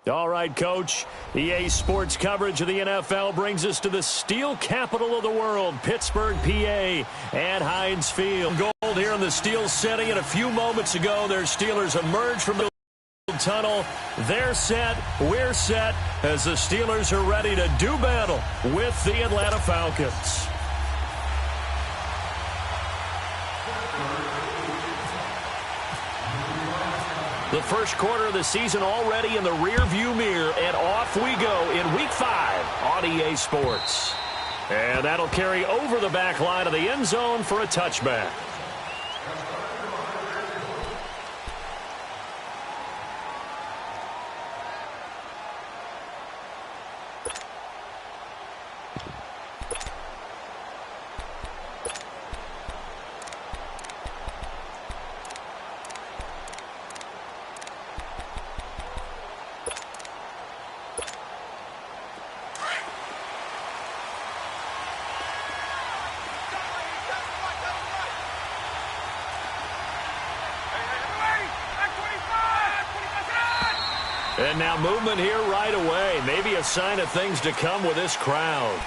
All right, Coach. EA Sports coverage of the NFL brings us to the steel capital of the world, Pittsburgh, PA, at Heinz Field. Gold here in the steel city, and a few moments ago, their Steelers emerged from the tunnel. They're set, we're set, as the Steelers are ready to do battle with the Atlanta Falcons. The first quarter of the season already in the rear-view mirror, and off we go in Week 5 on EA Sports. And that'll carry over the back line of the end zone for a touchback. And now movement here right away. Maybe a sign of things to come with this crowd.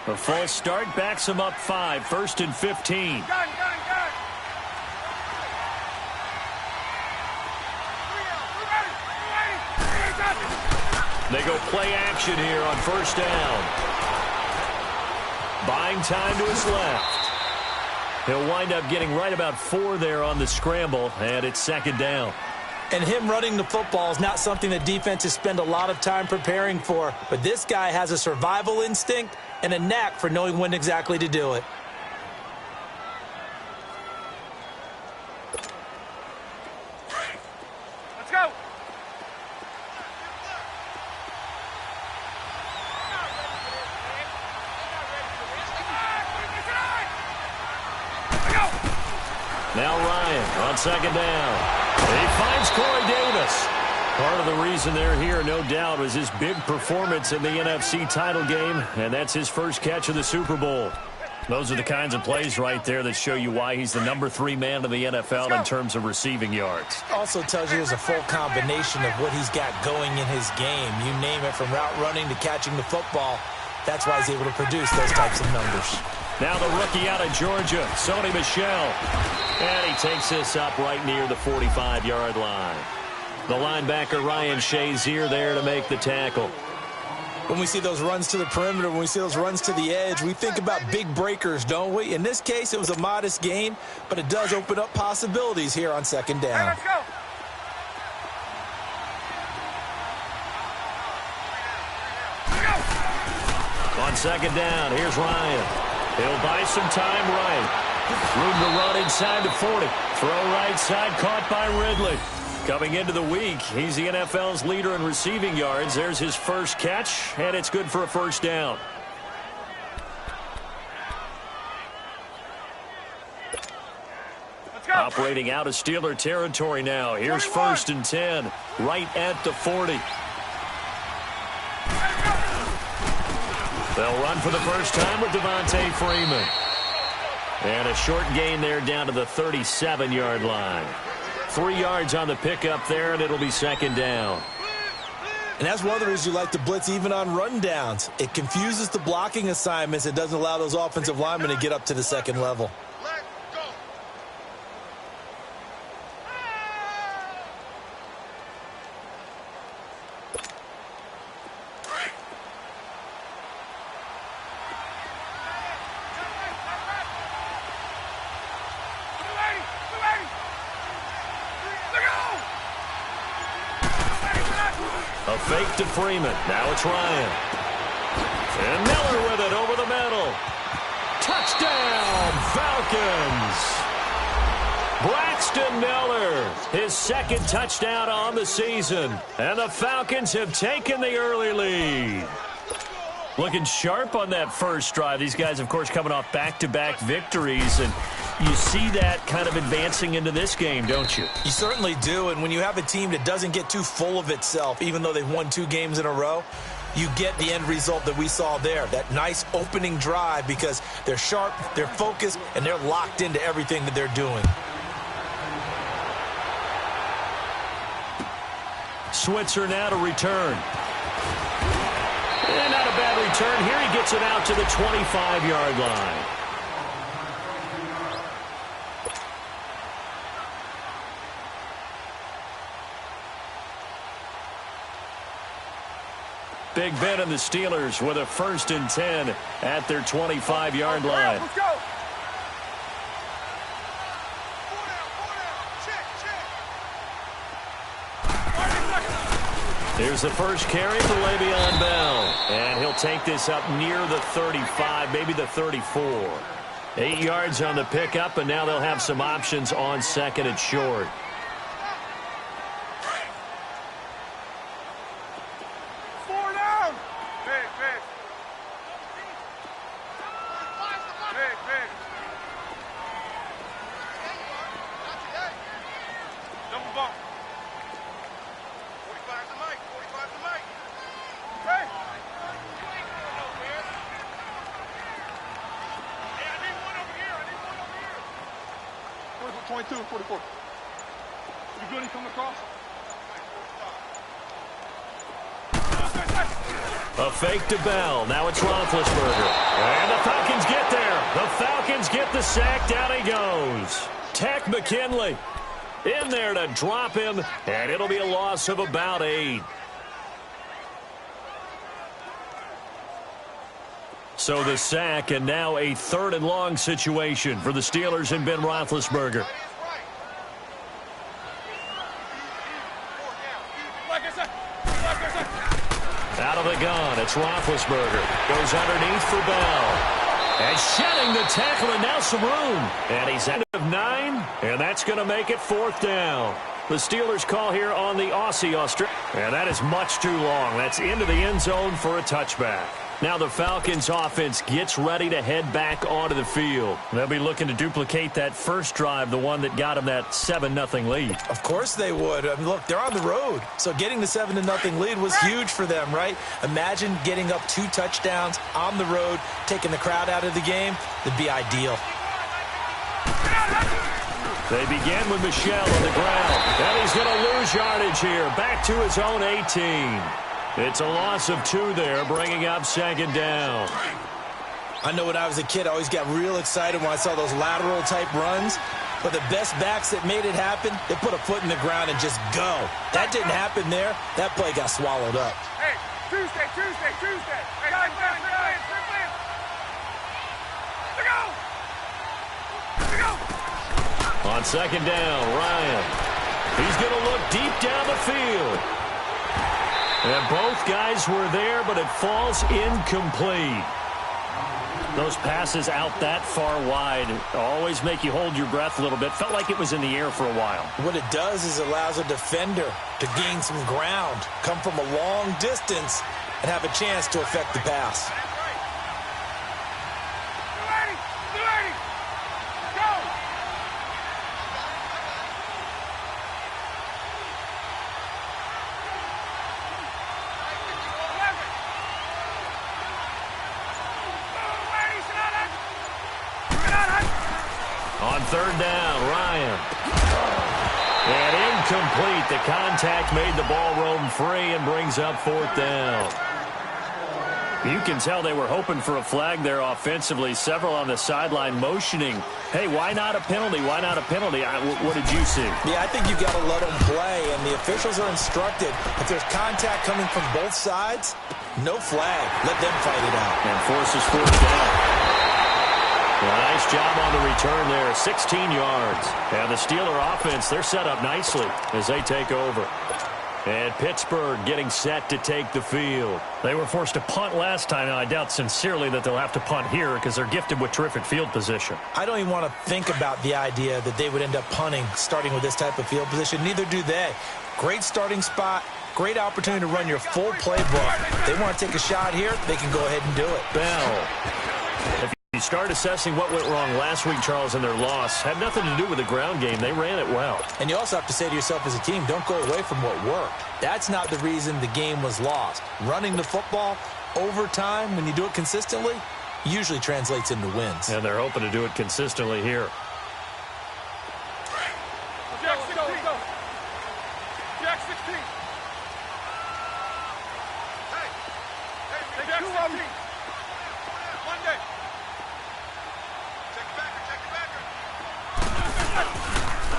A false start backs him up 5, 1st and 15. They go play action here on 1st down. Buying time to his left. He'll wind up getting right about 4 there on the scramble, and it's 2nd down. And him running the football is not something that defenses spend a lot of time preparing for, but this guy has a survival instinct and a knack for knowing when exactly to do it. Let's go. Now Ryan on 2nd down. He finds Corey Davis. Part of the reason they're here, no doubt, was his big performance in the NFC title game, and that's his first catch of the Super Bowl. Those are the kinds of plays right there that show you why he's the number 3 man in the NFL in terms of receiving yards. Also tells you there's a full combination of what he's got going in his game. You name it, from route running to catching the football. That's why he's able to produce those types of numbers. Now the rookie out of Georgia, Sony Michel. And he takes this up right near the 45-yard line. The linebacker, Ryan Shazier, there to make the tackle. When we see those runs to the perimeter, when we see those runs to the edge, we think about big breakers, don't we? In this case, it was a modest gain, but it does open up possibilities here on 2nd down. Hey, let's go. On 2nd down, here's Ryan. He'll buy some time right. Room to run inside the 40. Throw right side, caught by Ridley. Coming into the week, he's the NFL's leader in receiving yards. There's his first catch, and it's good for a 1st down. Let's go. Operating out of Steeler territory now. Here's 1st and 10, right at the 40. They'll run for the first time with Devontae Freeman. And a short gain there down to the 37-yard line. 3 yards on the pickup there, and it'll be 2nd down. And that's one of the reasons you like to blitz even on rundowns. It confuses the blocking assignments. It doesn't allow those offensive linemen to get up to the 2nd level. A fake to Freeman. Now it's Ryan. And Miller with it over the middle. Touchdown, Falcons. Braxton Miller, his 2nd touchdown on the season. And the Falcons have taken the early lead. Looking sharp on that first drive. These guys, of course, coming off back-to-back victories, and you see that kind of advancing into this game, don't you? You certainly do, and when you have a team that doesn't get too full of itself, even though they've won 2 games in a row, you get the end result that we saw there, that nice opening drive, because they're sharp, they're focused, and they're locked into everything that they're doing. Switzer now to return. And not a bad return here. He gets it out to the 25-yard line. Big Ben and the Steelers with a 1st and 10 at their 25-yard line. Let's go. Here's the first carry for Le'Veon Bell. And he'll take this up near the 35, maybe the 34. 8 yards on the pickup, and now they'll have some options on 2nd and short. Hey! 22 and 44. You good? He coming across? A fake to Bell. Now it's Roethlisberger. And the Falcons get there. The Falcons get the sack. Down he goes. Tech McKinley in there to drop him, and it'll be a loss of about 8. So the sack, and now a 3rd and long situation for the Steelers and Ben Roethlisberger. Out of the gun, it's Roethlisberger. Goes underneath for Bell. And shedding the tackle, and now some room. And he's out of 9, and that's going to make it 4th down. The Steelers call here on the Aussie Australia. And that is much too long. That's into the end zone for a touchback. Now the Falcons offense gets ready to head back onto the field. They'll be looking to duplicate that first drive, the one that got them that 7-0 lead. Of course they would. I mean, look, they're on the road. So getting the 7-0 lead was huge for them, right? Imagine getting up 2 touchdowns on the road, taking the crowd out of the game. That'd be ideal. They begin with Michel on the ground. And he's going to lose yardage here. Back to his own 18. It's a loss of 2 there, bringing up 2nd down. I know when I was a kid, I always got real excited when I saw those lateral-type runs. But the best backs that made it happen, they put a foot in the ground and just go. That didn't happen there. That play got swallowed up. Hey, Tuesday. Hey, guys, Let's go. On 2nd down, Ryan. He's going to look deep down the field. And both guys were there, but it falls incomplete. Those passes out that far wide always make you hold your breath a little bit. Felt like it was in the air for a while. What it does is allows a defender to gain some ground, come from a long distance, and have a chance to affect the pass. On 3rd down, Ryan. And incomplete. The contact made the ball roam free and brings up 4th down. You can tell they were hoping for a flag there offensively. Several on the sideline motioning, hey, why not a penalty? Why not a penalty? What did you see? Yeah, I think you've got to let them play, and the officials are instructed. If there's contact coming from both sides, no flag. Let them fight it out. And forces 4th down. Nice job on the return there, 16 yards. And the Steeler offense, they're set up nicely as they take over. And Pittsburgh getting set to take the field. They were forced to punt last time, and I doubt sincerely that they'll have to punt here because they're gifted with terrific field position. I don't even want to think about the idea that they would end up punting starting with this type of field position. Neither do they. Great starting spot, great opportunity to run your full playbook. If they want to take a shot here, they can go ahead and do it. Bell. If he's start assessing what went wrong last week, Charles, in their loss, had nothing to do with the ground game. They ran it well. And you also have to say to yourself as a team, don't go away from what worked. That's not the reason the game was lost. Running the football over time, when you do it consistently, usually translates into wins. And they're hoping to do it consistently here. Jack 16. Jack 16. Hey, Jack 16. Monday. Check your backer.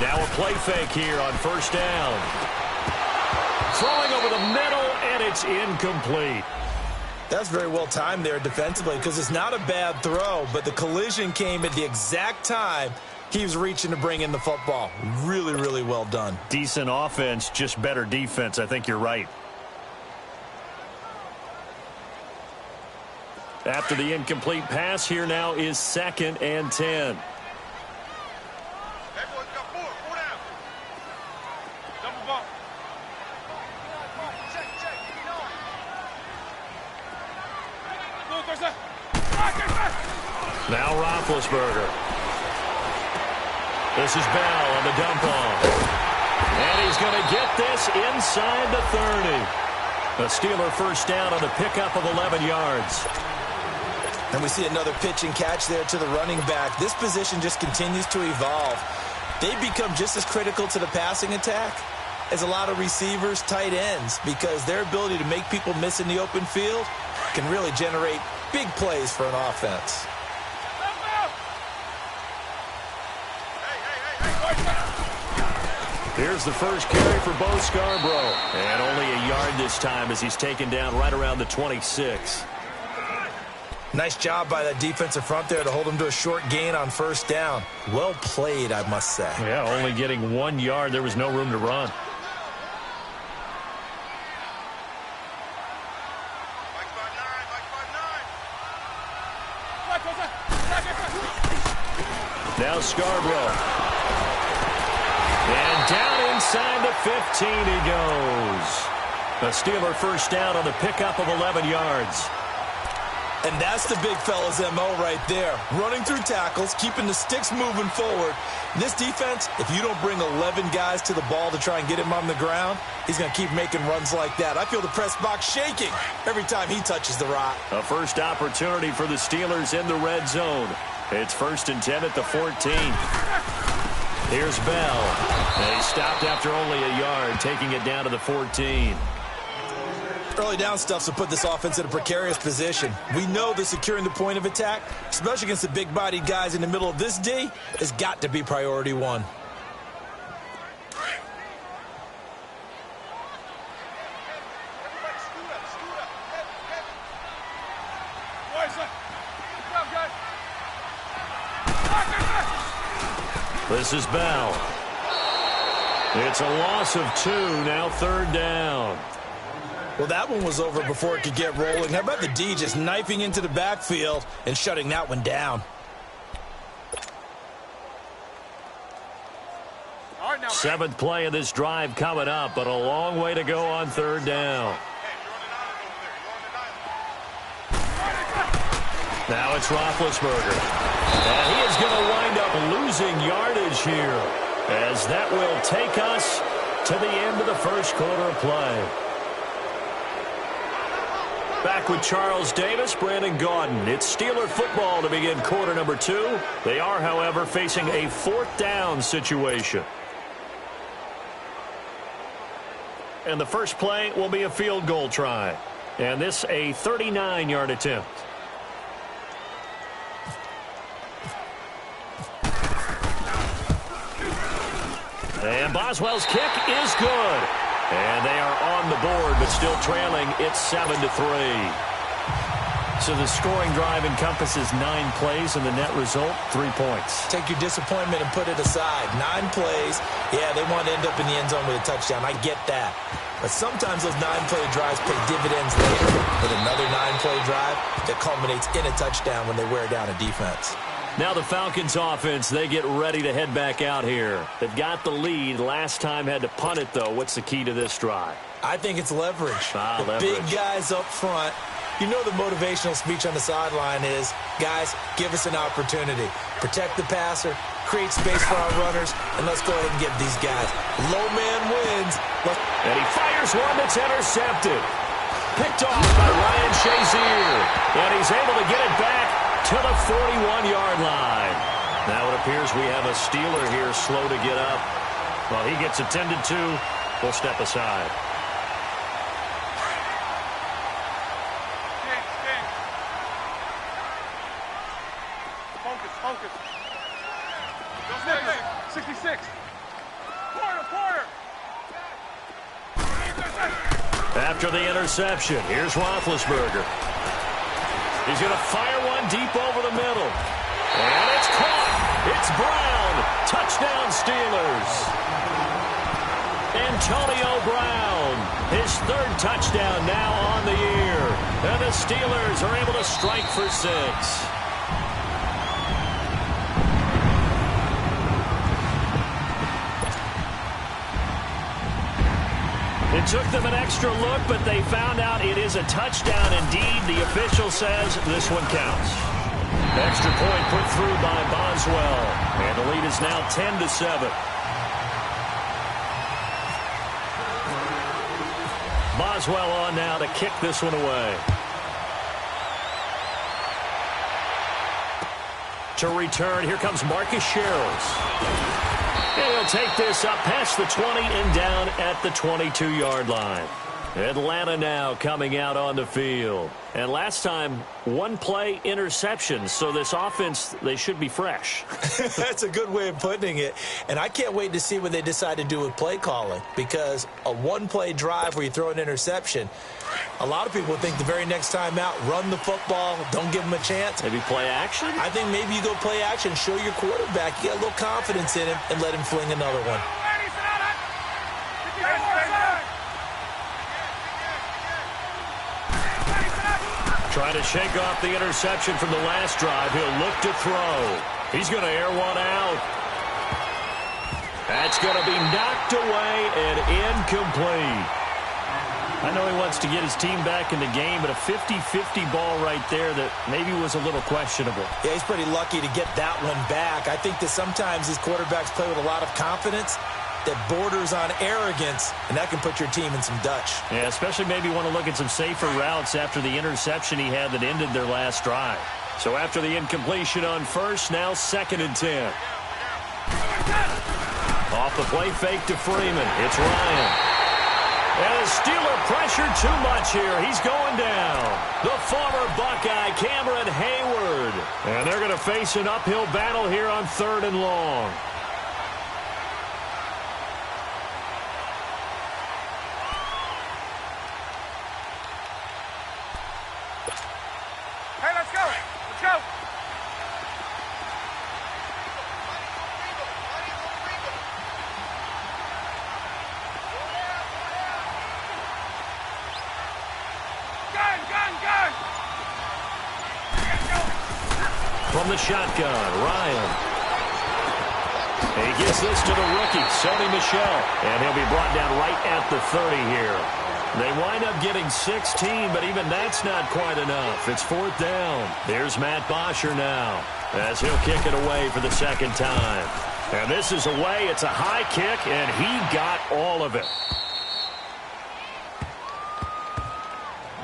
Now a play fake here on first down. Throwing over the middle, and it's incomplete. That's very well timed there defensively because it's not a bad throw, but the collision came at the exact time he was reaching to bring in the football. Really, really well done. Decent offense, just better defense. I think you're right. After the incomplete pass, here now is 2nd and 10. Hey, boys, got 4 down. Double bump. Check. Now Roethlisberger. This is Bell on the dump off. And he's going to get this inside the 30. A Steeler first down on the pickup of 11 yards. And we see another pitch and catch there to the running back. This position just continues to evolve. They become just as critical to the passing attack as a lot of receivers, tight ends, because their ability to make people miss in the open field can really generate big plays for an offense. Here's the first carry for Bo Scarborough. And only a yard this time as he's taken down right around the 26. Nice job by that defensive front there to hold him to a short gain on first down. Well played, I must say. Yeah, only getting 1 yard. There was no room to run. Now Scarborough. And down inside the 15 he goes. A Steeler first down on the pickup of 11 yards. And that's the big fella's MO right there. Running through tackles, keeping the sticks moving forward. This defense, if you don't bring 11 guys to the ball to try and get him on the ground, he's going to keep making runs like that. I feel the press box shaking every time he touches the rock. A first opportunity for the Steelers in the red zone. It's 1st and 10 at the 14. Here's Bell. And he stopped after only a yard, taking it down to the 14. Early down stuff to put this offense in a precarious position. We know that securing the point of attack, especially against the big-bodied guys in the middle of this D, has got to be priority one. This is Bell. It's a loss of 2, now 3rd down. Well, that one was over before it could get rolling. How about the D just knifing into the backfield and shutting that one down? All right, now. 7th play of this drive coming up, but a long way to go on 3rd down. Now it's Roethlisberger. And he is going to wind up losing yardage here, as that will take us to the end of the first quarter of play. Back with Charles Davis, Brandon Gaudin. It's Steeler football to begin quarter number 2. They are, however, facing a 4th down situation. And the first play will be a field goal try. And this a 39-yard attempt. And Boswell's kick is good. And they are on the board, but still trailing. It's 7-3. So the scoring drive encompasses 9 plays, and the net result, 3 points. Take your disappointment and put it aside. 9 plays. Yeah, they want to end up in the end zone with a touchdown. I get that. But sometimes those 9-play drives pay dividends later with another 9-play drive that culminates in a touchdown when they wear down a defense. Now the Falcons offense, they get ready to head back out here. They've got the lead. Last time had to punt it, though. What's the key to this drive? I think it's leverage. Leverage. Big guys up front. You know the motivational speech on the sideline is, guys, give us an opportunity. Protect the passer, create space for our runners, and let's go ahead and give these guys. Low man wins. And he fires one that's intercepted. Picked off by Ryan Shazier. And he's able to get it back to the 41-yard line. Now it appears we have a Steeler here slow to get up. While he gets attended to, we'll step aside. Focus. Don't stay there. 66. Quarter. After the interception, here's Roethlisberger. He's going to fire one deep over the middle. And it's caught. It's Brown. Touchdown, Steelers. Antonio Brown, his third touchdown now on the year. And the Steelers are able to strike for 6. It took them an extra look, but they found out it is a touchdown indeed. The official says this one counts. Extra point put through by Boswell. And the lead is now 10-7. Boswell on now to kick this one away. To return, here comes Marcus Sherrills. And he'll take this up past the 20 and down at the 22-yard line. Atlanta now coming out on the field. And last time, one play interception. So this offense, they should be fresh. That's a good way of putting it. And I can't wait to see what they decide to do with play calling. Because a one-play drive where you throw an interception, a lot of people think the very next time out, run the football, don't give them a chance. Maybe play action? I think maybe you go play action, show your quarterback, you get a little confidence in him, and let him fling another one. Trying to shake off the interception from the last drive. He'll look to throw. He's going to air one out. That's going to be knocked away and incomplete. I know he wants to get his team back in the game, but a 50-50 ball right there that maybe was a little questionable. Yeah, he's pretty lucky to get that one back. I think that sometimes these quarterbacks play with a lot of confidence that borders on arrogance, and that can put your team in some Dutch. Yeah, especially maybe want to look at some safer routes after the interception he had that ended their last drive. So after the incompletion on first, now 2nd and 10. Off the play fake to Freeman. It's Ryan. And the Steeler pressure too much here. He's going down. The former Buckeye, Cameron Hayward. And they're going to face an uphill battle here on 3rd and long. From the shotgun, Ryan. And he gives this to the rookie, Sony Michel. And he'll be brought down right at the 30 here. They wind up getting 16, but even that's not quite enough. It's 4th down. There's Matt Bosher now, as he'll kick it away for the 2nd time. And this is away. It's a high kick, and he got all of it.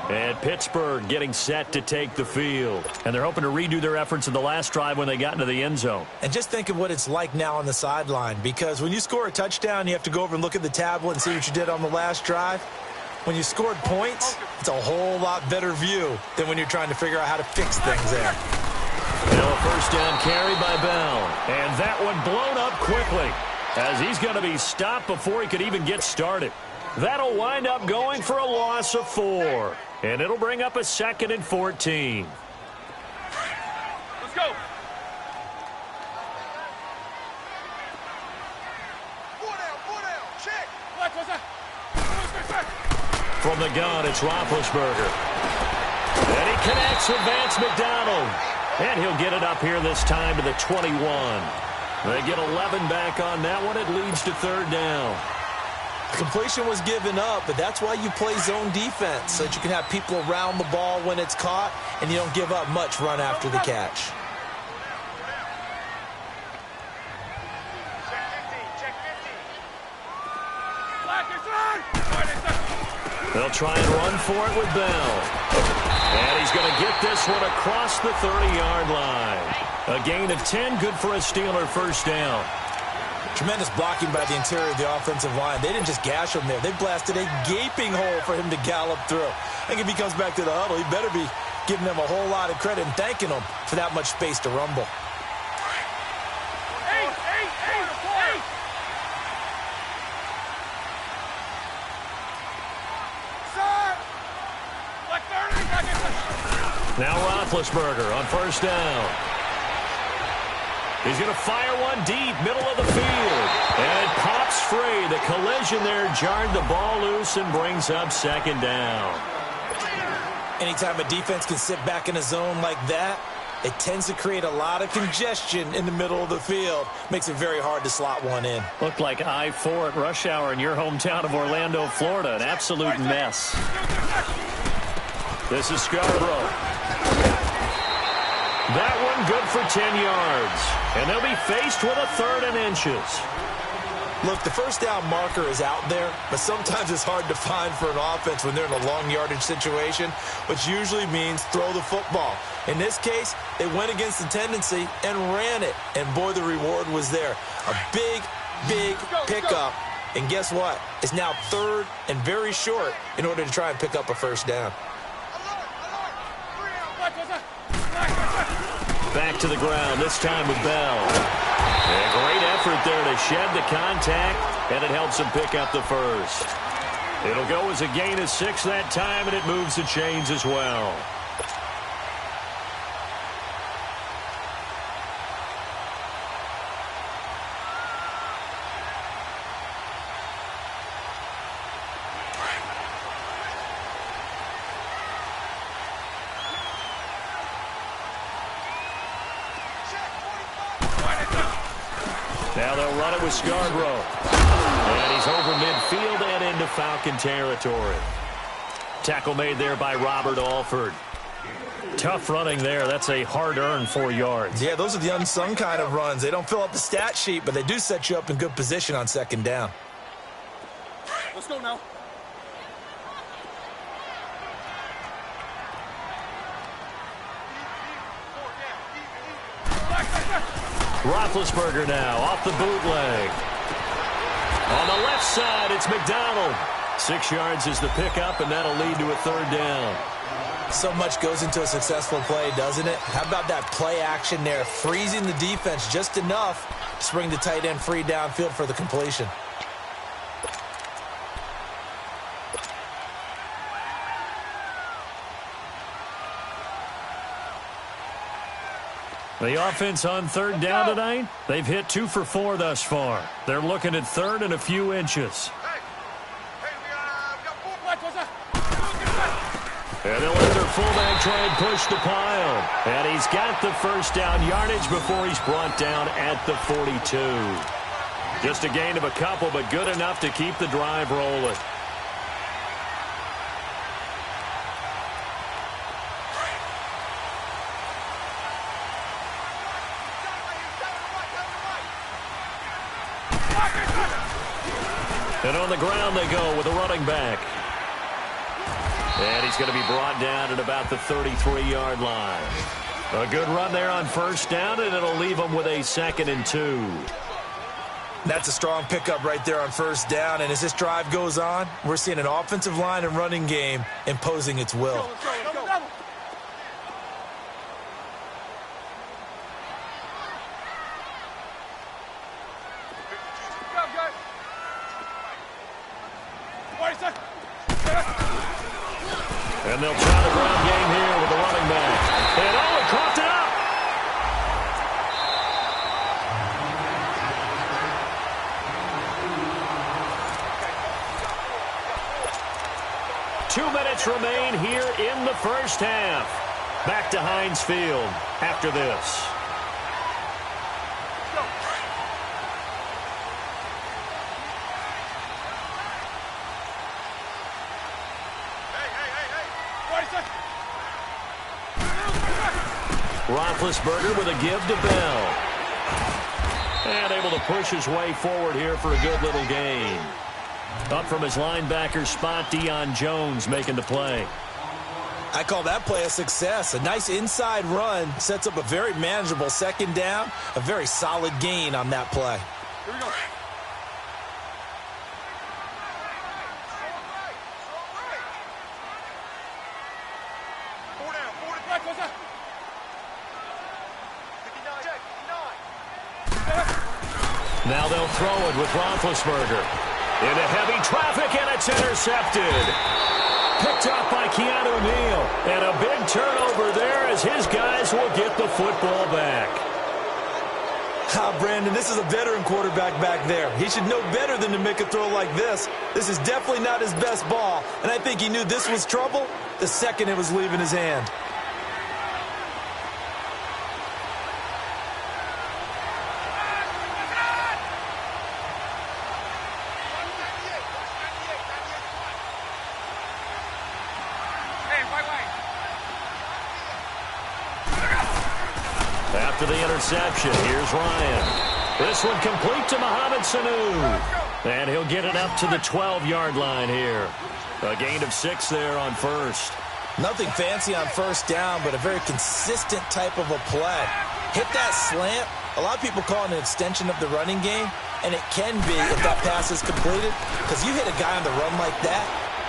And Pittsburgh getting set to take the field. And they're hoping to redo their efforts in the last drive when they got into the end zone. And just think of what it's like now on the sideline, because when you score a touchdown, you have to go over and look at the tablet and see what you did on the last drive. When you scored points, it's a whole lot better view than when you're trying to figure out how to fix things there. Now a 1st down carry by Bell. And that one blown up quickly, as he's going to be stopped before he could even get started. That'll wind up going for a loss of 4. And it'll bring up a 2nd and 14. Let's go. Four down. Check. What's that? From the gun, it's Roethlisberger. And he connects with Vance McDonald. And he'll get it up here this time to the 21. They get 11 back on that one. It leads to third down. Completion was given up, but that's why you play zone defense, so that you can have people around the ball when it's caught, and you don't give up much run after the catch. They'll try and run for it with Bell. And he's going to get this one across the 30-yard line. A gain of 10, good for a Steeler first down. Tremendous blocking by the interior of the offensive line. They didn't just gash him there. They blasted a gaping hole for him to gallop through. I think if he comes back to the huddle, he better be giving them a whole lot of credit and thanking them for that much space to rumble. Now Roethlisberger on first down. He's going to fire one deep, middle of the field. And it pops free. The collision there jarred the ball loose and brings up second down. Anytime a defense can sit back in a zone like that, it tends to create a lot of congestion in the middle of the field. Makes it very hard to slot one in. Looked like I-4 at rush hour in your hometown of Orlando, Florida. An absolute mess. This is Scarborough. That one good for 10 yards. And they'll be faced with a third and inches. Look, the first down marker is out there, but sometimes it's hard to find for an offense when they're in a long yardage situation, which usually means throw the football. In this case, they went against the tendency and ran it. And boy, the reward was there. A big, big pickup. And guess what? It's now third and very short in order to try and pick up a first down. Back to the ground, this time with Bell. A great effort there to shed the contact, and it helps him pick up the first. It'll go as a gain of 6 that time, and it moves the chains as well. Now they'll run it with Scarborough. And he's over midfield and into Falcon territory. Tackle made there by Robert Alford. Tough running there. That's a hard-earned 4 yards. Yeah, those are the unsung kind of runs. They don't fill up the stat sheet, but they do set you up in good position on second down. Let's go now. Roethlisberger now off the bootleg. On the left side, it's McDonald. 6 yards is the pickup, and that'll lead to a third down. So much goes into a successful play, doesn't it? How about that play action there, freezing the defense just enough to bring the tight end free downfield for the completion. The offense on third down tonight, they've hit 2 for 4 thus far. They're looking at third and a few inches. And they'll let their fullback try and push the pile. And he's got the first down yardage before he's brought down at the 42. Just a gain of a couple, but good enough to keep the drive rolling. And on the ground they go with a running back. And he's going to be brought down at about the 33-yard line. A good run there on first down, and it'll leave him with a 2nd and 2. That's a strong pickup right there on first down. And as this drive goes on, we're seeing an offensive line and running game imposing its will. And they'll try the ground game here with the running back. And oh, it coughed it up. 2 minutes remain here in the first half. Back to Heinz Field after this. Roethlisberger with a give to Bell. And able to push his way forward here for a good little gain. Up from his linebacker spot, Deion Jones making the play. I call that play a success. A nice inside run sets up a very manageable second down. A very solid gain on that play. Here we go. Now they'll throw it with Roethlisberger. Into heavy traffic, and it's intercepted. Picked up by Keanu Neal. And a big turnover there as his guys will get the football back. Brandon, this is a veteran quarterback back there. He should know better than to make a throw like this. This is definitely not his best ball. And I think he knew this was trouble the second it was leaving his hand. After the interception, here's Ryan. This one complete to Mohamed Sanu. And he'll get it up to the 12-yard line here. A gain of 6 there on first. Nothing fancy on first down, but a very consistent type of a play. Hit that slant. A lot of people call it an extension of the running game, and it can be if that pass is completed, because you hit a guy on the run like that,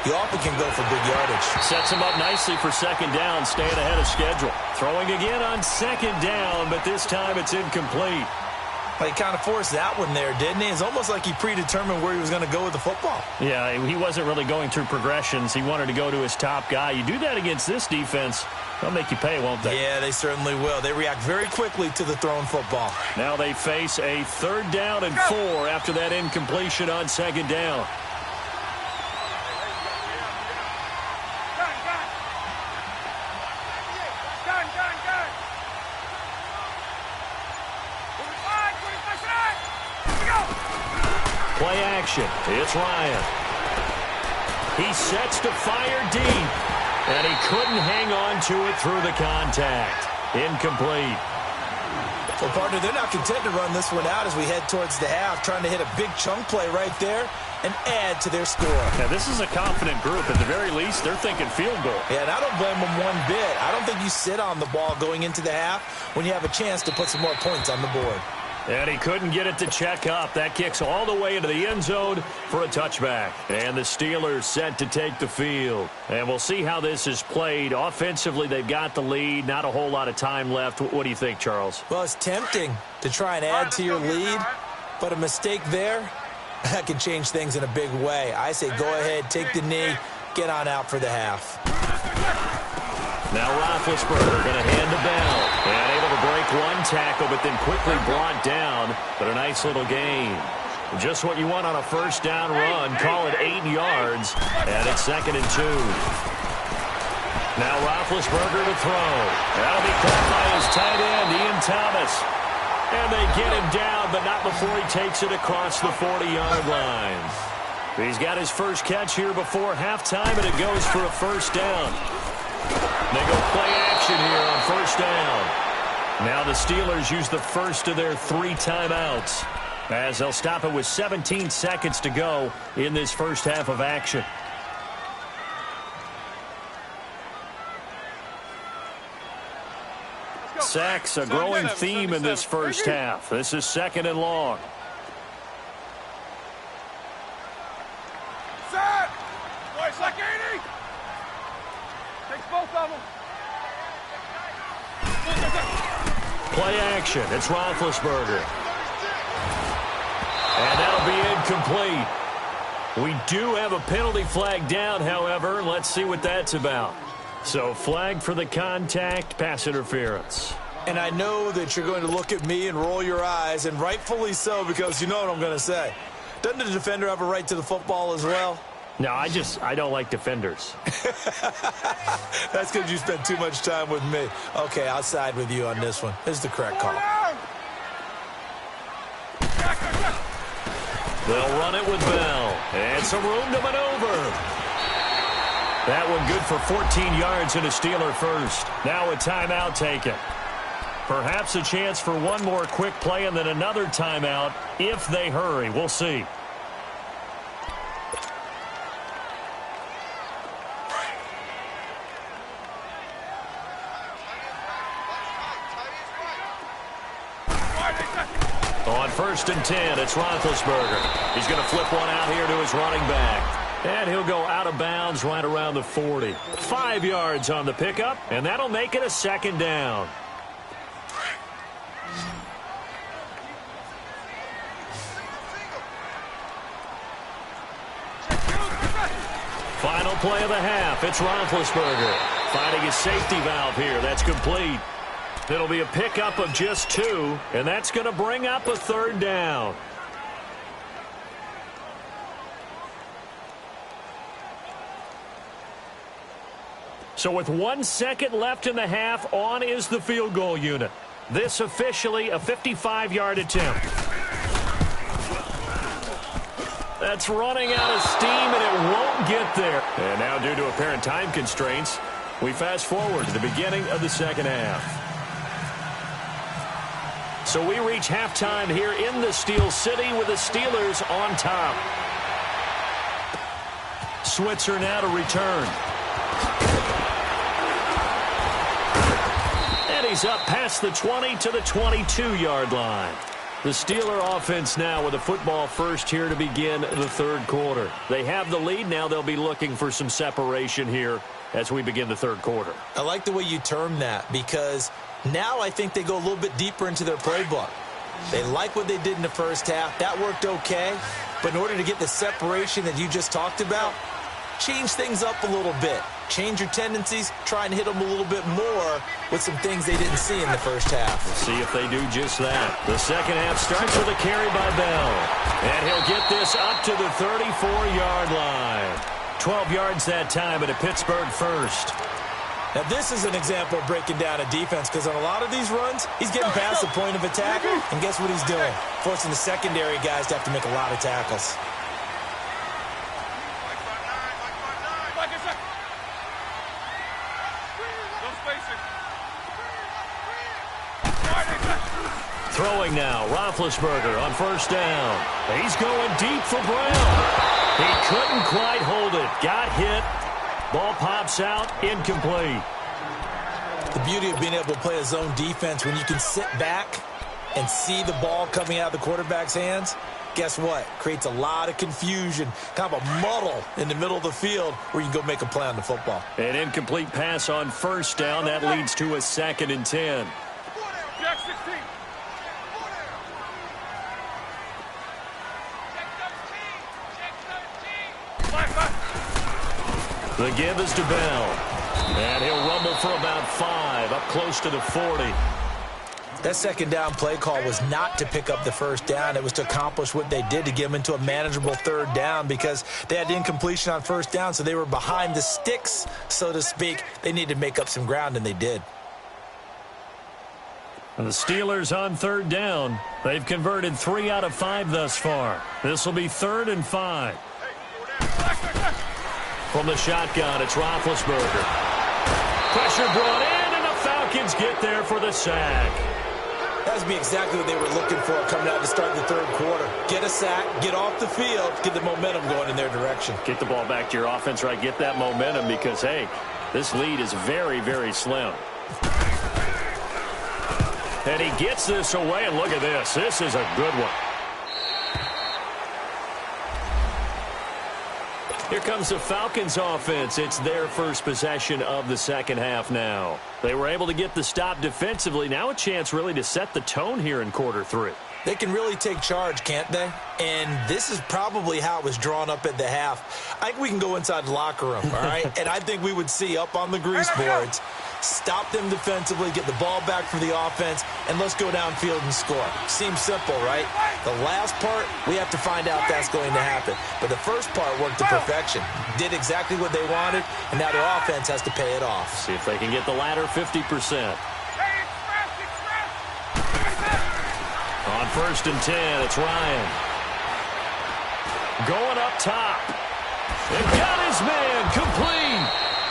you often can go for big yardage. Sets him up nicely for second down, staying ahead of schedule. Throwing again on second down, but this time it's incomplete. Well, he kind of forced that one there, didn't he? It's almost like he predetermined where he was going to go with the football. Yeah, he wasn't really going through progressions. He wanted to go to his top guy. You do that against this defense, they'll make you pay, won't they? Yeah, they certainly will. They react very quickly to the thrown football. Now they face a 3rd down and 4 after that incompletion on second down. Play action. It's Ryan. He sets to fire deep. And he couldn't hang on to it through the contact. Incomplete. Well, partner, they're not content to run this one out as we head towards the half, trying to hit a big chunk play right there and add to their score. Now, this is a confident group. At the very least, they're thinking field goal. Yeah, and I don't blame them one bit. I don't think you sit on the ball going into the half when you have a chance to put some more points on the board. And he couldn't get it to check up. That kicks all the way into the end zone for a touchback. And the Steelers set to take the field. And we'll see how this is played. Offensively, they've got the lead. Not a whole lot of time left. What do you think, Charles? Well, it's tempting to try and add to your lead, but a mistake there, that can change things in a big way. I say go ahead, take the knee, get on out for the half. Now Roethlisberger going to hand the bell. And able to break one tackle, but then quickly brought down. But a nice little gain. Just what you want on a first down run. Call it 8 yards. And it's 2nd and 2. Now Roethlisberger to throw. That'll be caught by his tight end, Ian Thomas. And they get him down, but not before he takes it across the 40-yard line. He's got his first catch here before halftime, and it goes for a first down. They go play action here on first down. Now the Steelers use the first of their 3 timeouts as they'll stop it with 17 seconds to go in this first half of action. Sacks, a growing theme in this first half. This is 2nd and long. Set! Boys, like 80! Takes both of them. Play action. It's Roethlisberger. And that'll be incomplete. We do have a penalty flag down, however. Let's see what that's about. So flag for the contact, pass interference. And I know that you're going to look at me and roll your eyes, and rightfully so, because you know what I'm going to say. Doesn't the defender have a right to the football as well? No, I don't like defenders. That's because you spent too much time with me. Okay, I'll side with you on this one. This is the correct call. They'll run it with Bell. And some room to maneuver. That one good for 14 yards and a Steeler first. Now a timeout taken. Perhaps a chance for one more quick play and then another timeout if they hurry. We'll see. On 1st and 10, it's Roethlisberger. He's going to flip one out here to his running back. And he'll go out of bounds right around the 40. 5 yards on the pickup, and that'll make it a 2nd down. Final play of the half. It's Roethlisberger finding his safety valve here. That's complete. It'll be a pickup of just 2, and that's going to bring up a 3rd down. So with 1 second left in the half, on is the field goal unit. This officially a 55-yard attempt. That's running out of steam, and it won't get there. And now, due to apparent time constraints, we fast forward to the beginning of the 2nd half. So we reach halftime here in the Steel City with the Steelers on top. Switzer now to return. And he's up past the 20 to the 22-yard line. The Steeler offense now with a football first here to begin the 3rd quarter. They have the lead. Now they'll be looking for some separation here as we begin the 3rd quarter. I like the way you termed that because now I think they go a little bit deeper into their playbook. They like what they did in the first half. That worked okay. But in order to get the separation that you just talked about, change things up a little bit. Change your tendencies. Try and hit them a little bit more with some things they didn't see in the first half. We'll see if they do just that. The 2nd half starts with a carry by Bell. And he'll get this up to the 34-yard line. 12 yards that time and a Pittsburgh first. Now, this is an example of breaking down a defense because on a lot of these runs, he's getting past the point of attack, and guess what he's doing? Forcing the secondary guys to have to make a lot of tackles. Throwing now, Roethlisberger on 1st down. He's going deep for Brown. He couldn't quite hold it. Got hit. Ball pops out, incomplete. The beauty of being able to play a zone defense when you can sit back and see the ball coming out of the quarterback's hands, guess what? Creates a lot of confusion, kind of a muddle in the middle of the field where you can go make a play on the football. An incomplete pass on 1st down. That leads to a 2nd and 10. Jack 16. The give is to Bell. And he'll rumble for about 5, up close to the 40. That 2nd down play call was not to pick up the 1st down. It was to accomplish what they did to get them into a manageable 3rd down because they had incompletion on 1st down, so they were behind the sticks, so to speak. They needed to make up some ground, and they did. And the Steelers on 3rd down. They've converted 3 out of 5 thus far. This will be 3rd and 5. From the shotgun, it's Roethlisberger. Pressure brought in, and the Falcons get there for the sack. That would be exactly what they were looking for coming out to start the 3rd quarter. Get a sack, get off the field, get the momentum going in their direction. Get the ball back to your offense, right? Get that momentum because, hey, this lead is very, very slim. And he gets this away, and look at this. This is a good one. Here comes the Falcons offense. It's their first possession of the 2nd half now. They were able to get the stop defensively. Now a chance really to set the tone here in quarter 3. They can really take charge, can't they? And this is probably how it was drawn up at the half. I think we can go inside the locker room, all right? And I think we would see up on the grease boards, stop them defensively, get the ball back for the offense, and let's go downfield and score. Seems simple, right? The last part, we have to find out that's going to happen. But the first part worked to perfection. Did exactly what they wanted, and now their offense has to pay it off. See if they can get the latter 50%. On 1st and 10, it's Ryan. Going up top. And got his man complete.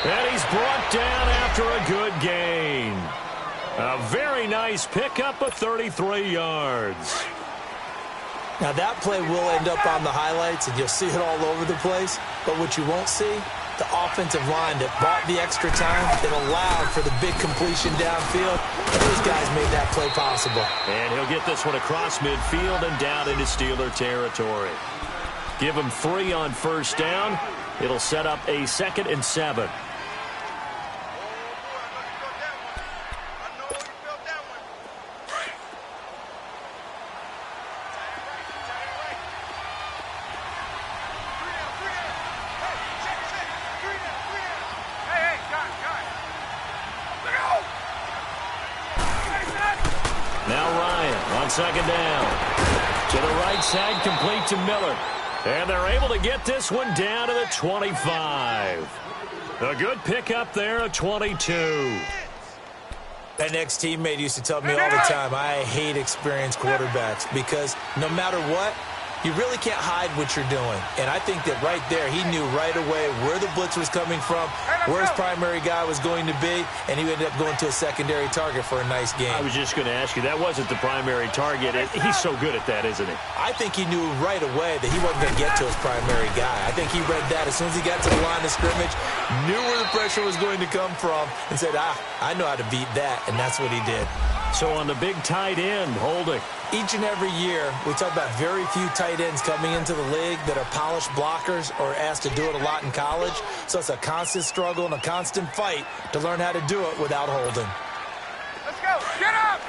And he's brought down after a good gain. A very nice pickup of 33 yards. Now that play will end up on the highlights, and you'll see it all over the place. But what you won't see, the offensive line that bought the extra time, that allowed for the big completion downfield. Those guys made that play possible. And he'll get this one across midfield and down into Steeler territory. Give him 3 on 1st down. It'll set up a 2nd and 7. Now Ryan on 2nd down. To the right side, complete to Miller. And they're able to get this one down to the 25. A good pickup there at 22. That next teammate used to tell me all the time, I hate experienced quarterbacks because no matter what, you really can't hide what you're doing. And I think that right there, he knew right away where the blitz was coming from, where his primary guy was going to be, and he ended up going to a secondary target for a nice game. I was just going to ask you, that wasn't the primary target. He's so good at that, isn't he? I think he knew right away that he wasn't going to get to his primary guy. I think he read that as soon as he got to the line of scrimmage, knew where the pressure was going to come from, and said, I know how to beat that, and that's what he did. So on the big tight end, Holding. Each and every year, we talk about very few tight ends coming into the league that are polished blockers or asked to do it a lot in college. So it's a constant struggle and a constant fight to learn how to do it without holding. Let's go. Get up.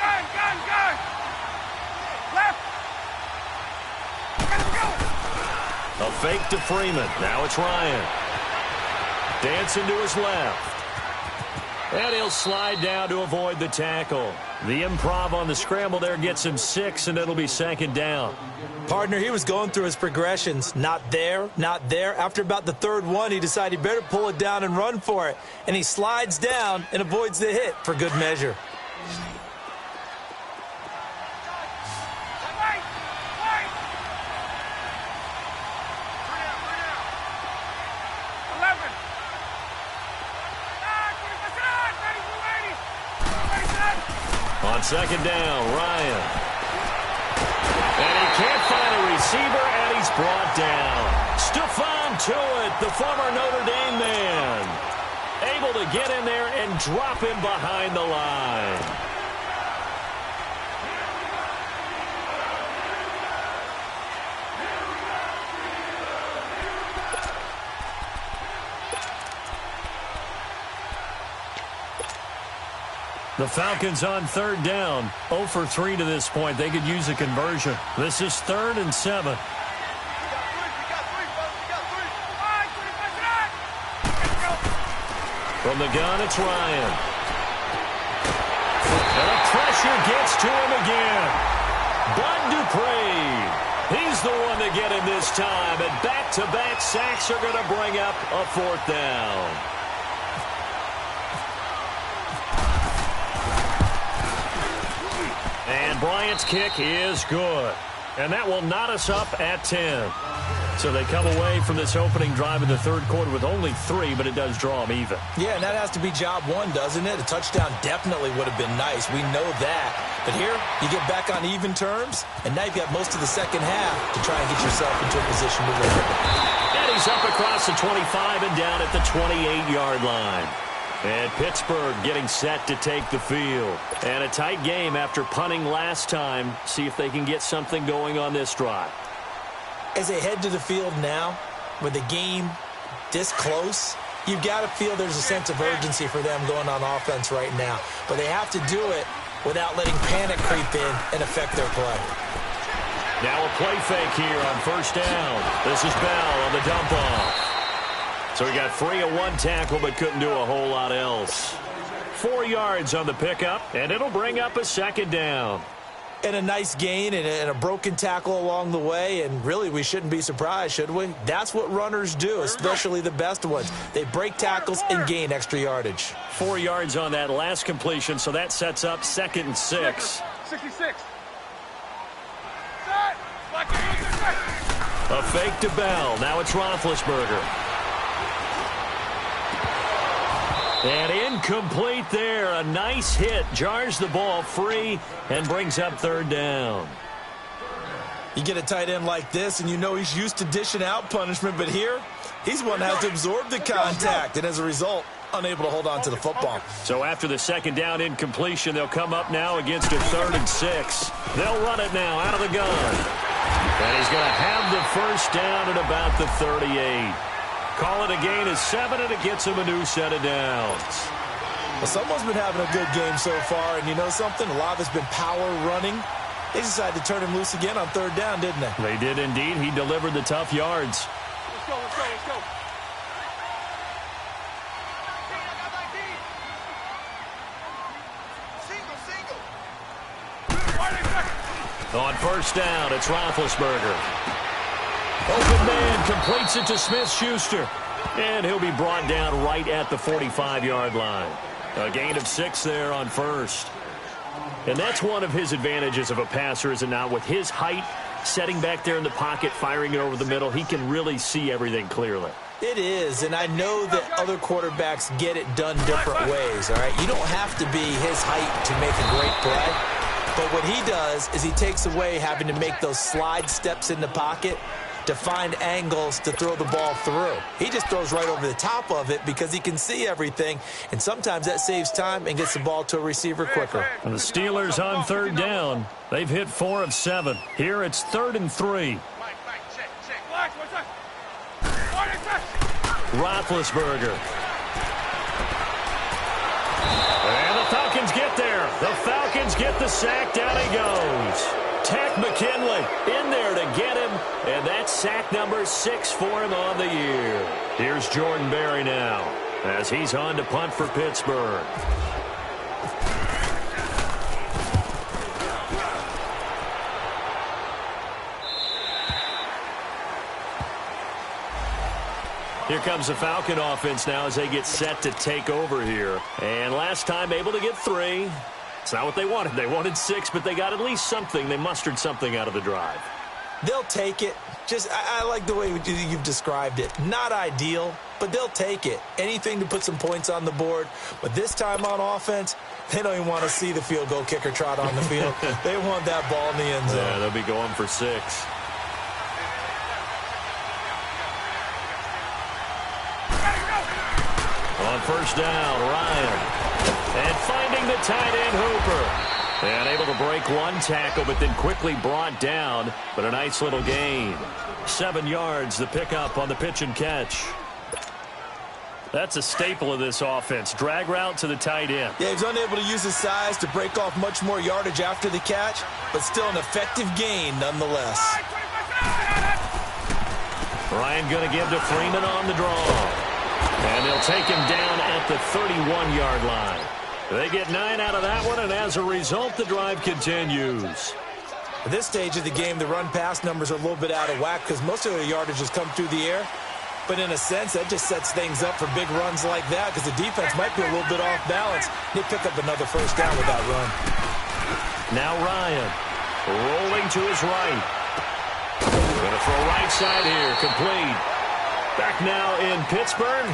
Gun. Left. Let's go. A fake to Freeman. Now it's Ryan. Dancing to his left. And he'll slide down to avoid the tackle. The improv on the scramble there gets him 6, and it'll be 2nd down. Partner, he was going through his progressions. Not there, not there. After about the 3rd one, he decided he better pull it down and run for it. And he slides down and avoids the hit for good measure. On 2nd down, Ryan. And he can't find a receiver, and he's brought down. Stephon Tuitt, the former Notre Dame man, able to get in there and drop him behind the line. The Falcons on 3rd down. 0 for 3 to this point. They could use a conversion. This is 3rd and 7. From the gun, it's Ryan. And the pressure gets to him again. Bud Dupree. He's the one to get him this time. And back-to-back sacks are going to bring up a 4th down. And Bryant's kick is good. And that will knot us up at 10. So they come away from this opening drive in the 3rd quarter with only 3, but it does draw them even. Yeah, and that has to be job 1, doesn't it? A touchdown definitely would have been nice. We know that. But here, you get back on even terms, and now you've got most of the 2nd half to try and get yourself into a position to win. And he's up across the 25 and down at the 28-yard line. And Pittsburgh getting set to take the field. And a tight game after punting last time. See if they can get something going on this drive. As they head to the field now, with the game this close, You've got to feel there's a sense of urgency for them going on offense right now. But they have to do it without letting panic creep in and affect their play. Now a play fake here on first down. This is Bell on the dump off. So he got free of one tackle but couldn't do a whole lot else. 4 yards on the pickup, and it'll bring up a second down. And a nice gain and a broken tackle along the way, and really we shouldn't be surprised, should we? That's what runners do, especially the best ones. They break tackles and gain extra yardage. 4 yards on that last completion, so that sets up 2nd and 6. 66. A fake to Bell. Now it's Roethlisberger. And incomplete there. A nice hit. Jars the ball free and brings up 3rd down. You get a tight end like this, and you know he's used to dishing out punishment, but here, he's one that has to absorb the contact, and as a result, unable to hold on to the football. So after the 2nd down incompletion, they'll come up now against a 3rd and 6. They'll run it now out of the gun. And he's going to have the first down at about the 38. Call it a gain of 7, and it gets him a new set of downs. Well, someone's been having a good game so far, and you know something? A lot of it's been power running. They decided to turn him loose again on 3rd down, didn't they? They did indeed. He delivered the tough yards. Let's go, let's go, let's go. On first down, it's Roethlisberger. Open man completes it to Smith-Schuster. And he'll be brought down right at the 45-yard line. A gain of 6 there on first. And that's one of his advantages of a passer, is it not? With his height, setting back there in the pocket, firing it over the middle, he can really see everything clearly. It is, and I know that other quarterbacks get it done different ways, all right? You don't have to be his height to make a great play. But what he does is he takes away having to make those slide steps in the pocket to find angles to throw the ball through. He just throws right over the top of it because he can see everything, and sometimes that saves time and gets the ball to a receiver quicker. And the Steelers on 3rd down. They've hit 4 of 7. Here it's 3rd and 3. Roethlisberger. And the Falcons get there. The Falcons get the sack. Down he goes. Tack McKinley in there to get him, and that's sack number 6 for him on the year. Here's Jordan Berry now as he's on to punt for Pittsburgh. Here comes the Falcon offense now as they get set to take over here. And last time able to get 3. It's not what they wanted. They wanted 6, but they got at least something. They mustered something out of the drive. They'll take it. I like the way you've described it. Not ideal, but they'll take it. Anything to put some points on the board. But this time on offense, they don't even want to see the field goal kicker trot on the field. They want that ball in the end zone. Yeah, they'll be going for 6. On first down, Ryan. And finding the tight end, Hooper. And able to break one tackle, but then quickly brought down. But a nice little gain. 7 yards, the pickup on the pitch and catch. That's a staple of this offense. Drag route to the tight end. Yeah, he's unable to use his size to break off much more yardage after the catch, but still an effective gain nonetheless. Ryan going to give to Freeman on the draw. And they'll take him down at the 31-yard line. They get 9 out of that one, and as a result, the drive continues. At this stage of the game, the run-pass numbers are a little bit out of whack because most of the yardage has come through the air. But in a sense, that just sets things up for big runs like that because the defense might be a little bit off balance. They pick up another first down with that run. Now Ryan rolling to his right. Going to throw right side here, complete. Back now in Pittsburgh.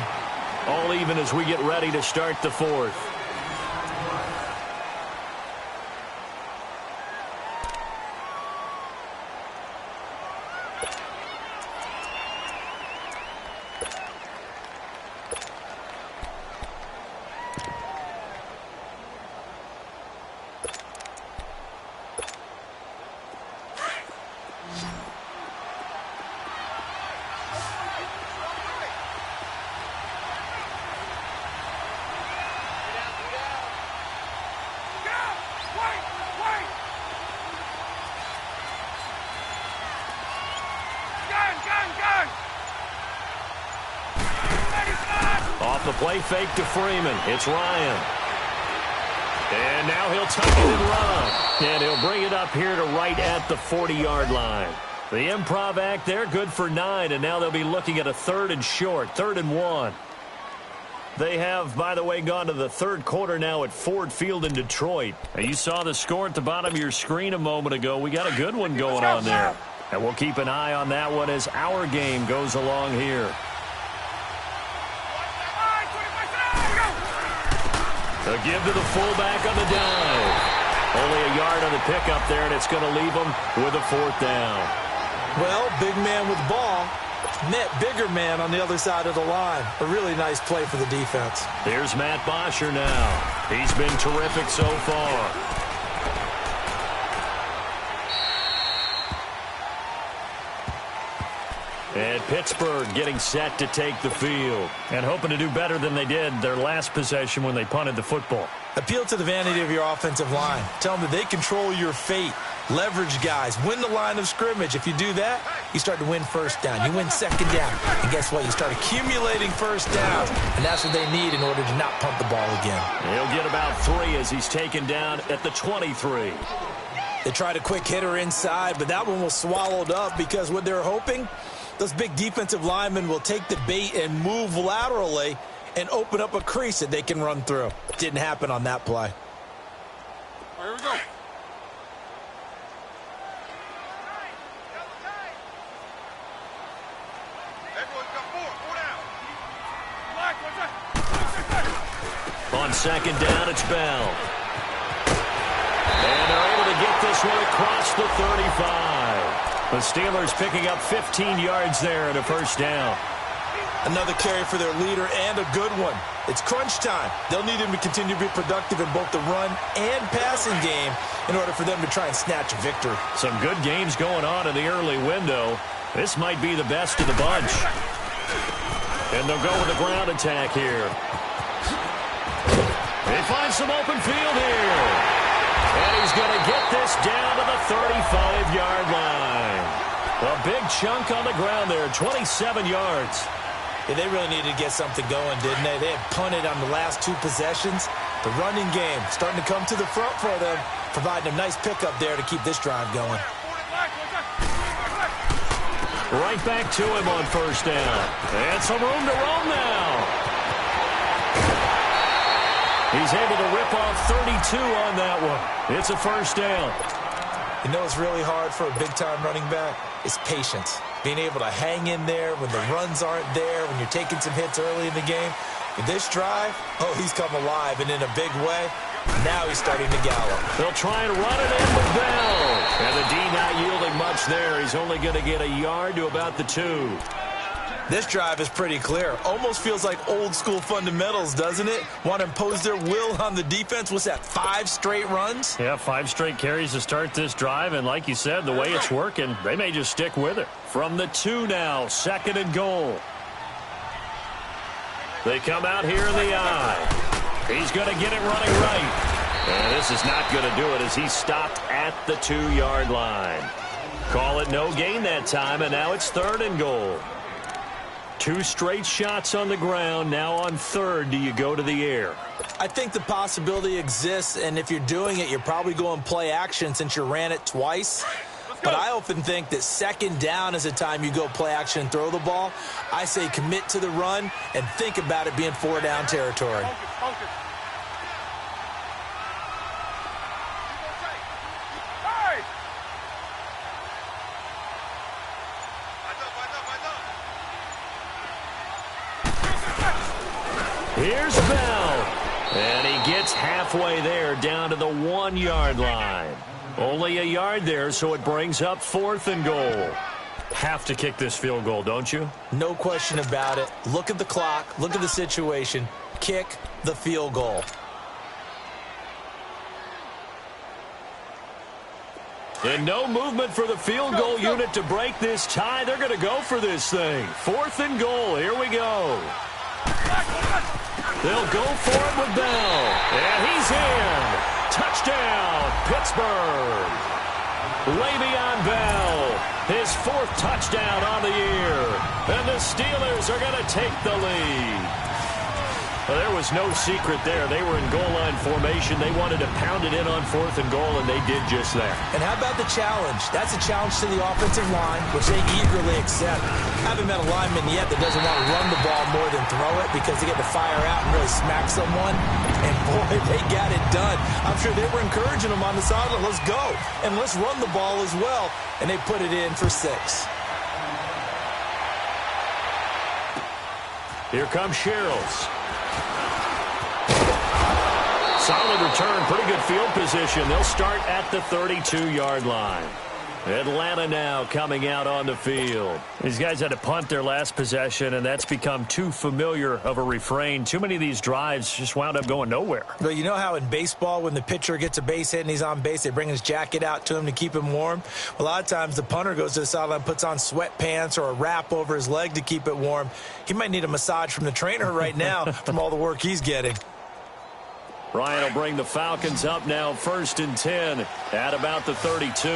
All even as we get ready to start the 4th. The play fake to Freeman. It's Ryan. And now he'll tuck it and run. And he'll bring it up here to right at the 40-yard line. The improv act there, good for 9, and now they'll be looking at a 3rd and short, 3rd and 1. They have, by the way, gone to the third quarter now at Ford Field in Detroit. Now, you saw the score at the bottom of your screen a moment ago. We got a good one going on there. And we'll keep an eye on that one as our game goes along here. A give to the fullback on the dive. Only a yard on the pickup there, and it's going to leave them with a 4th down. Well, big man with ball met bigger man on the other side of the line. A really nice play for the defense. There's Matt Bosher now. He's been terrific so far. And Pittsburgh getting set to take the field and hoping to do better than they did their last possession when they punted the football. Appeal to the vanity of your offensive line. Tell them that they control your fate. Leverage guys. Win the line of scrimmage. If you do that, you start to win first down. You win second down. And guess what? You start accumulating first downs. And that's what they need in order to not punt the ball again. He'll get about 3 as he's taken down at the 23. They tried a quick hitter inside, but that one was swallowed up because what they're hoping, those big defensive linemen will take the bait and move laterally and open up a crease that they can run through. Didn't happen on that play. All right, here we go. On second down, it's Bell. And they're able to get this one across the 35. The Steelers picking up 15 yards there and a first down. Another carry for their leader and a good one. It's crunch time. They'll need him to continue to be productive in both the run and passing game in order for them to try and snatch a victory. Some good games going on in the early window. This might be the best of the bunch. And they'll go with the ground attack here. They find some open field here. And he's going to get this down to the 35-yard line. A big chunk on the ground there, 27 yards. Yeah, they really needed to get something going, didn't they? They had punted on the last 2 possessions. The running game starting to come to the front for them, providing a nice pickup there to keep this drive going. Right back to him on first down. And some room to roam now. He's able to rip off 32 on that one. It's a first down. You know what's really hard for a big-time running back? It's patience. Being able to hang in there when the runs aren't there, when you're taking some hits early in the game. In this drive, oh, he's come alive and in a big way. Now he's starting to gallop. They'll try and run it in with Bell. And the D not yielding much there. He's only going to get a yard to about the 2. This drive is pretty clear. Almost feels like old-school fundamentals, doesn't it? Want to impose their will on the defense. What's that, 5 straight runs? Yeah, 5 straight carries to start this drive. And like you said, the way it's working, they may just stick with it. From the 2 now, 2nd and goal. They come out here in the eye. He's going to get it running right. And this is not going to do it as he's stopped at the 2-yard line. Call it no gain that time, and now it's 3rd and goal. 2 straight shots on the ground. Now on 3rd, do you go to the air? I think the possibility exists, and if you're doing it, you're probably going play action since you ran it twice. But I often think that 2nd down is the time you go play action and throw the ball. I say commit to the run and think about it being 4-down territory. Focus. Here's Bell. And he gets halfway there down to the 1-yard line. Only a yard there, so it brings up 4th and goal. Have to kick this field goal, don't you? No question about it. Look at the clock. Look at the situation. Kick the field goal. And no movement for the field goal unit to break this tie. They're going to go for this thing. 4th and goal. Here we go. They'll go for it with Bell. And he's in. Touchdown, Pittsburgh. Le'Veon Bell, his 4th touchdown on the year. And the Steelers are going to take the lead. Well, there was no secret there. They were in goal line formation. They wanted to pound it in on 4th and goal, and they did just that. And how about the challenge? That's a challenge to the offensive line, which they eagerly accept. I haven't met a lineman yet that doesn't want to run the ball more than throw it because they get to fire out and really smack someone. And, boy, they got it done. I'm sure they were encouraging them on the sideline. Let's go, and let's run the ball as well. And they put it in for 6. Here comes Sherrills. Solid return, pretty good field position. They'll start at the 32-yard line. Atlanta now coming out on the field. These guys had to punt their last possession, and that's become too familiar of a refrain. Too many of these drives just wound up going nowhere. Well, you know how in baseball when the pitcher gets a base hit and he's on base, they bring his jacket out to him to keep him warm? A lot of times the punter goes to the sideline, puts on sweatpants or a wrap over his leg to keep it warm. He might need a massage from the trainer right now from all the work he's getting. Ryan will bring the Falcons up now, 1st and 10 at about the 32.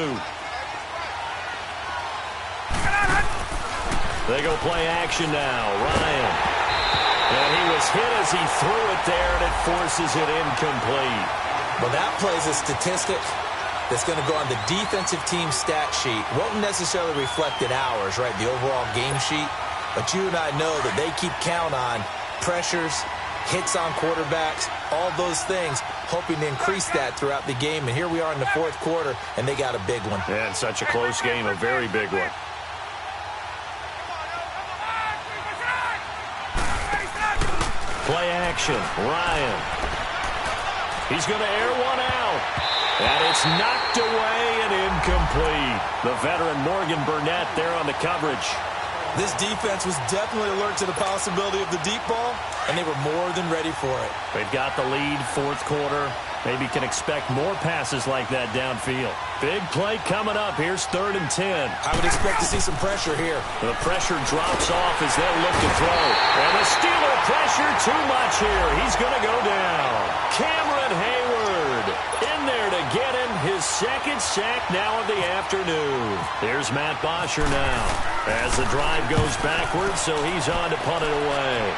They go play action now. Ryan. And he was hit as he threw it there, and it forces it incomplete. Well, that plays a statistic that's going to go on the defensive team stat sheet. Won't necessarily reflect in ours, right, the overall game sheet. But you and I know that they keep count on pressures, hits on quarterbacks, all those things, hoping to increase that throughout the game. And here we are in the 4th quarter, and they got a big one. And such a close game, a very big one. Play action, Ryan. He's going to air one out. And it's knocked away and incomplete. The veteran Morgan Burnett there on the coverage. This defense was definitely alert to the possibility of the deep ball, and they were more than ready for it. They've got the lead, 4th quarter. Maybe can expect more passes like that downfield. Big play coming up. Here's 3rd and 10. I would expect to see some pressure here. The pressure drops off as they'll look to throw. And the Steeler pressure too much here. He's going to go down. Cameron Hayward in there to get him his 2nd sack now of the afternoon. Here's Matt Bosher now as the drive goes backwards, so he's on to punt it away.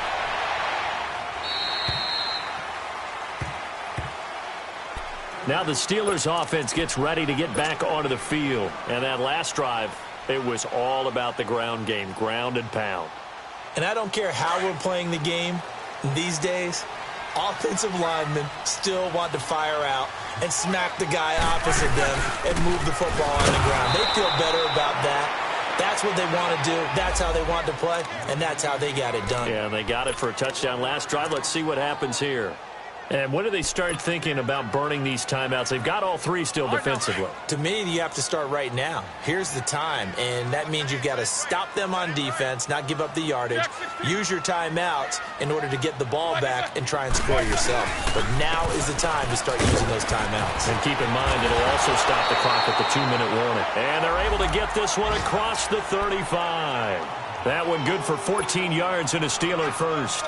Now the Steelers offense gets ready to get back onto the field. And that last drive, it was all about the ground game, ground and pound. And I don't care how we're playing the game these days, offensive linemen still want to fire out and smack the guy opposite them and move the football on the ground. They feel better about that. That's what they want to do. That's how they want to play, and that's how they got it done. Yeah, and they got it for a touchdown last drive. Let's see what happens here. And when do they start thinking about burning these timeouts? They've got all 3 still defensively. To me, you have to start right now. Here's the time, and that means you've got to stop them on defense, not give up the yardage, use your timeouts in order to get the ball back and try and score yourself. But now is the time to start using those timeouts. And keep in mind, it'll also stop the clock at the 2-minute warning. And they're able to get this one across the 35. That one good for 14 yards and a Steeler first.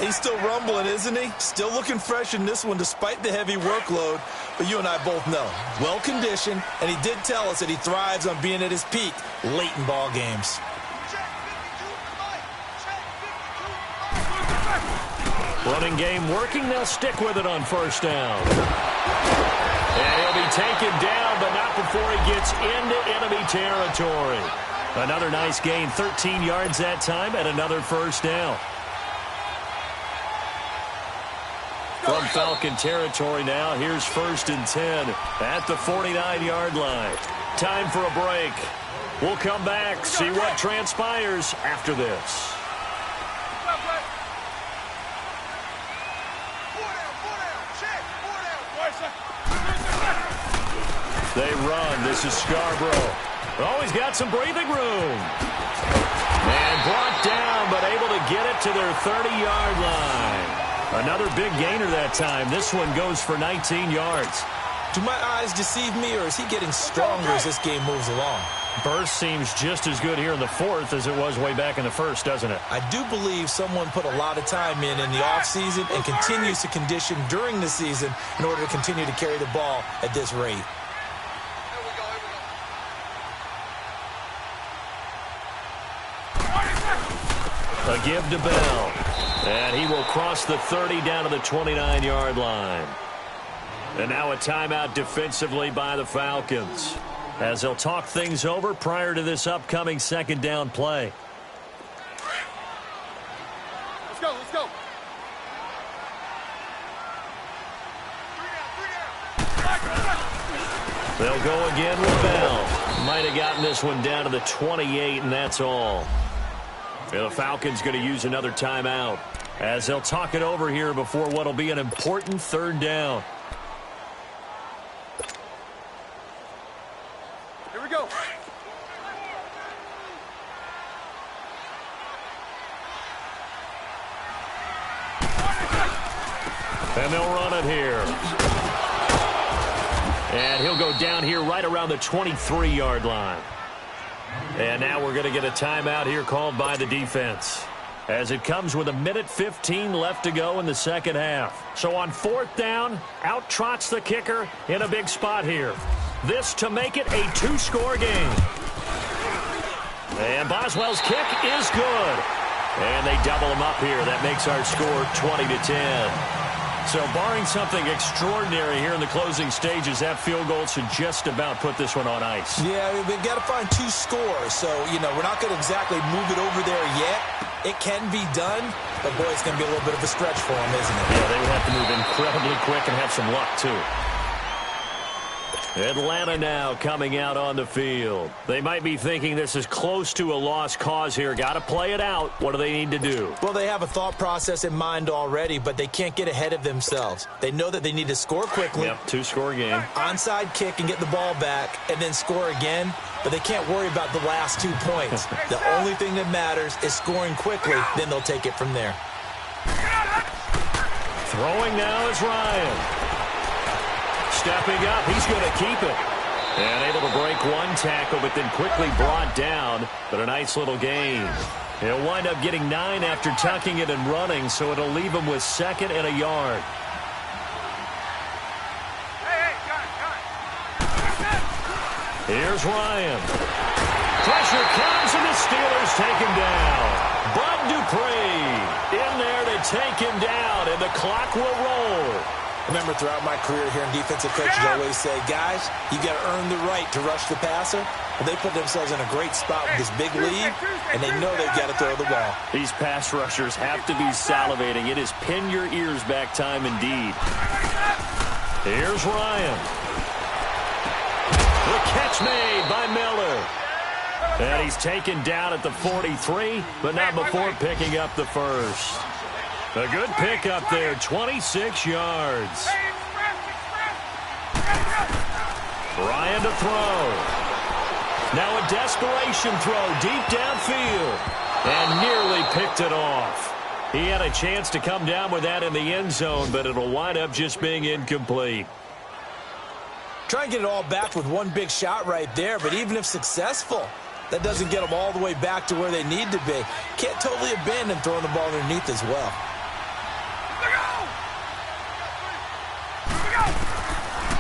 He's still rumbling, isn't he? Still looking fresh in this one despite the heavy workload. But you and I both know, well-conditioned, and he did tell us that he thrives on being at his peak late in ball games. Running game working. They'll stick with it on 1st down. And he'll be taken down, but not before he gets into enemy territory. Another nice gain, 13 yards that time, and another 1st down. From Falcon territory now, here's 1st and 10 at the 49-yard line. Time for a break. We'll come back, see what transpires after this. They run. This is Scarborough. Always got some breathing room. And brought down, but able to get it to their 30-yard line. Another big gainer that time. This one goes for 19 yards. Do my eyes deceive me, or is he getting stronger as this game moves along? Burst seems just as good here in the 4th as it was way back in the 1st, doesn't it? I do believe someone put a lot of time in the offseason and continues to condition during the season in order to continue to carry the ball at this rate. A give to Bell. And he will cross the 30 down to the 29-yard line. And now a timeout defensively by the Falcons, as they'll talk things over prior to this upcoming second down play. Let's go, let's go. They'll go again with Bell. Might have gotten this one down to the 28, and that's all. The Falcons going to use another timeout, as they'll talk it over here before what will be an important third down. Here we go. And they'll run it here. And he'll go down here right around the 23-yard line. And now we're going to get a timeout here called by the defense, as it comes with 1:15 left to go in the second half. So on fourth down, out trots the kicker in a big spot here. This to make it a two-score game. And Boswell's kick is good. And they double him up here. That makes our score 20-10. So barring something extraordinary here in the closing stages, that field goal should just about put this one on ice. Yeah, we've got to find two scores. So, we're not going to exactly move it over there yet. It can be done, but, boy, it's going to be a little bit of a stretch for them, isn't it? Yeah, they would have to move incredibly quick and have some luck, too. Atlanta now coming out on the field. They might be thinking this is close to a lost cause here. Got to play it out. What do they need to do? Well, they have a thought process in mind already, but they can't get ahead of themselves. They know that they need to score quickly. Yep, two-score game. Onside kick and get the ball back and then score again, but they can't worry about the last 2 points. The only thing that matters is scoring quickly, then they'll take it from there. Throwing now is Ryan. Stepping up, he's going to keep it. And able to break one tackle, but then quickly brought down. But a nice little gain. He'll wind up getting 9 after tucking it and running, so it'll leave him with 2nd and a yard. Here's Ryan. Pressure comes, and the Steelers take him down. Bud Dupree in there to take him down, and the clock will roll. Remember, throughout my career here in defensive coaches always say, guys, you got to earn the right to rush the passer. Well, they put themselves in a great spot with this big lead, and they know they've got to throw the ball. These pass rushers have to be salivating. It is pin your ears back time indeed. Here's Ryan. The catch made by Miller. And he's taken down at the 43, but not before picking up the first. A good pickup there, 26 yards. Ryan to throw. Now a desperation throw deep downfield. And nearly picked it off. He had a chance to come down with that in the end zone, but it'll wind up just being incomplete. Try and get it all back with one big shot right there, but even if successful, that doesn't get them all the way back to where they need to be. Can't totally abandon throwing the ball underneath as well.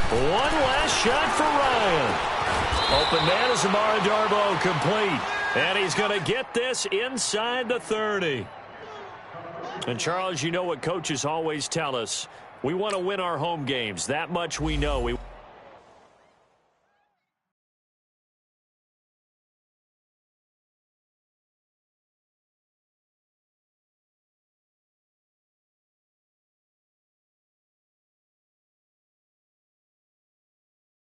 One last shot for Ryan. Open man is Amara Darboh, complete. And he's going to get this inside the 30. And, Charles, you know what coaches always tell us. We want to win our home games. That much we know. We